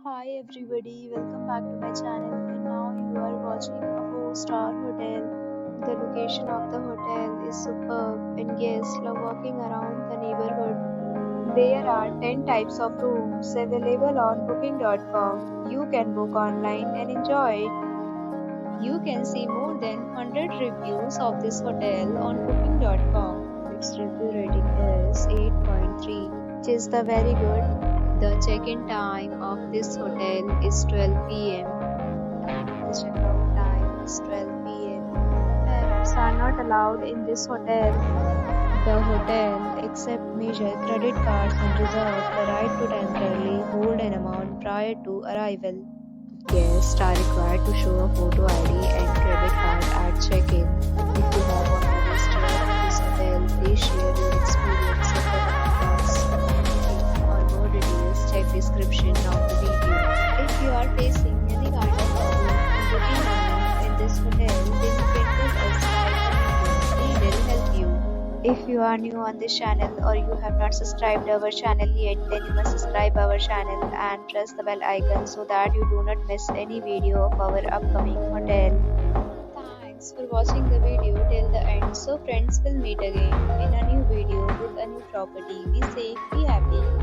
Hi everybody, welcome back to my channel and now you are watching a 4-star hotel. The location of the hotel is superb and guests love walking around the neighborhood. There are 10 types of rooms available on booking.com. You can book online and enjoy it. You can see more than 100 reviews of this hotel on booking.com. Its review rating is 8.3, which is the very good. The check-in time of this hotel is 12 p.m. and the check-out time is 12 p.m. Pets are not allowed in this hotel. The hotel accepts major credit cards and reserves the right to temporarily hold an amount prior to arrival. Guests are required to show a photo ID and credit card at check-in. If you have already stayed in this hotel, please share your experience in the comment box. For more details, check description of the video. If you are facing any kind of problem in booking a room in this hotel, then you can call us at the number. We will help you. If you are new on this channel or you have not subscribed our channel yet, then you must subscribe our channel and press the bell icon so that you do not miss any video of our upcoming hotel. Thanks for watching the video till the end. So friends, will meet again in a new video with a new property. Be safe, be happy.